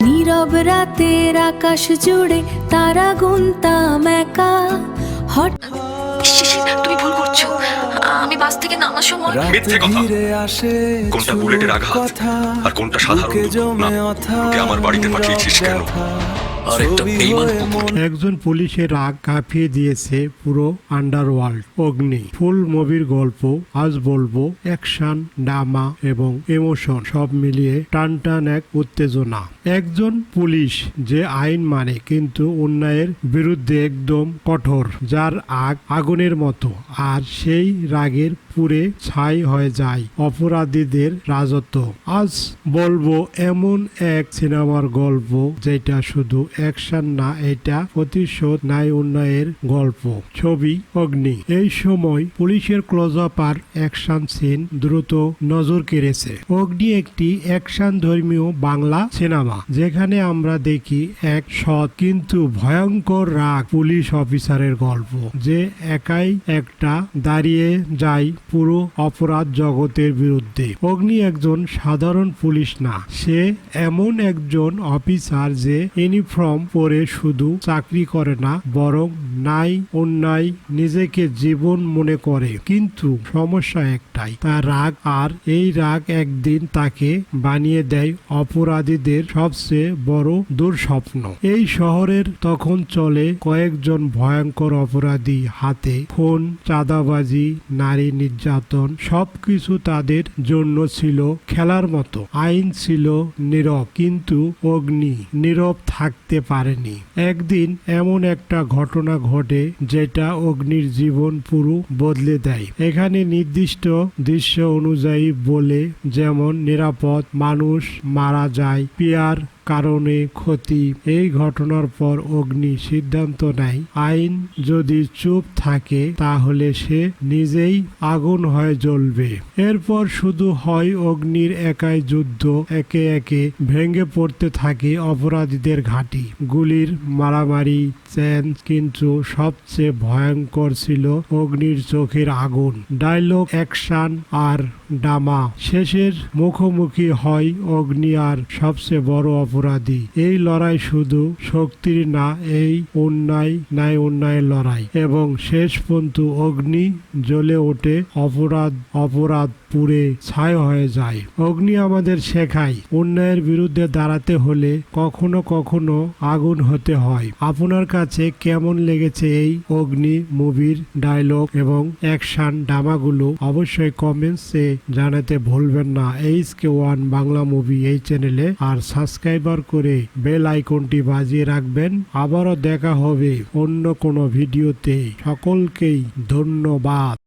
নীরব রাতের আকাশ জুড়ে তারা গুনতাম একা। তুমি ভুল করছো। আমি বাস থেকে নামার সময় মিথ্যে কথা। কোনটা বুলেটের আঘাত আর কোনটা সাধারণ দুর্ঘটনা? ওকে আমার বাড়িতে পাঠিয়েছিস কেন? আর একটা বেঈমান কুকুর। একজন পুলিশের রাগ কাঁপিয়ে দিয়েছে পুরো আন্ডারওয়ার্ল্ড। অগ্নি ফুল মুভির গল্প আজ বলবো। অ্যাকশন, ড্রামা এবং ইমোশন সব মিলিয়ে টানটান এক উত্তেজনা। একজন পুলিশ যে আইন মানে কিন্তু অন্যায়ের বিরুদ্ধে একদম কঠোর, যার আগুনের মতো, আর সেই রাগের পুরে ছাই হয়ে যায় অপরাধীদের রাজত্ব। আজ বলবো এমন এক সিনেমার গল্প যেটা শুধু অ্যাকশন না, এটা প্রতিশোধ নাই অন্যায়ের গল্প। ছবি অগ্নি। এই সময় পুলিশের ক্লোজ আপ আর অ্যাকশন সিন দ্রুত নজর কেড়েছে। অগ্নি একটি অ্যাকশন ধর্মীয় বাংলা সিনেমা যেখানে আমরা দেখি এক সৎ কিন্তু ভয়ঙ্কর রাগ পুলিশ অফিসারের গল্প, যে একাই একটা দাঁড়িয়ে যায় পুরো অপরাধ জগতের বিরুদ্ধে। অগ্নি একজন সাধারণ পুলিশ না, সে এমন একজন অফিসার যে ইউনিফর্ম পরে শুধু চাকরি করে না, বরং নাই অন্যায় নিজেকে জীবন মনে করে। কিন্তু সমস্যা একটাই, তার রাগ, আর এই রাগ একদিন তাকে বানিয়ে দেয় অপরাধীদের সবচেয়ে বড় দুঃস্বপ্ন। এই শহরের তখন চলে কয়েকজন ভয়ঙ্কর অপরাধী হাতে। খুন, চাঁদাবাজি, নারী নির্যাতন সবকিছু তাদের জন্য ছিল খেলার মতো। আইন ছিল নীরব, কিন্তু অগ্নি নীরব থাকতে পারেনি। একদিন এমন একটা ঘটনা ঘটে যেটা অগ্নির জীবন পুরো বদলে দেয়। এখানে নির্দিষ্ট দৃশ্য অনুযায়ী বলে, যেমন নিরাপদ মানুষ মারা যায়, পিয়ার কারণে ক্ষতি। এই ঘটনার পর অগ্নি সিদ্ধান্ত নেয়, আইন যদি চুপ থাকে তাহলে সে নিজেই আগুন হয়ে জ্বলবে। এরপর শুধু হয় অগ্নির একাই যুদ্ধ। একে একে ভেঙে পড়তে থাকে অপরাধীদের ঘাঁটি, গুলির মারামারি, চেন, কিন্তু সবচেয়ে ভয়ঙ্কর ছিল অগ্নির চোখের আগুন। ডায়লগ, অ্যাকশন আর ড্রামা। শেষের মুখোমুখি হয় অগ্নি আর সবচেয়ে বড় অপরাধী। এই লড়াই শুধু শক্তির না, এই অন্যায়ের লড়াই। এবং শেষ পর্যন্ত অগ্নি জ্বলে ওঠে, অপরাধ পুড়ে ছাই হয়ে যায়। অগ্নি আমাদের শেখায়, অন্যায়ের বিরুদ্ধে দাঁড়াতে হলে কখনো কখনো আগুন হতে হয়। আপনার কাছে কেমন লেগেছে এই অগ্নি মুভির ডায়লগ এবং অ্যাকশন ড্রামাগুলো অবশ্যই কমেন্টসে জানাতে ভুলবেন না। HK1 বাংলা মুভি এই চ্যানেলে আর সাবস্ক্রাইবার করে বেল আইকনটি বাজিয়ে রাখবেন। আবারও দেখা হবে অন্য কোনো ভিডিওতে। সকলকেই ধন্যবাদ।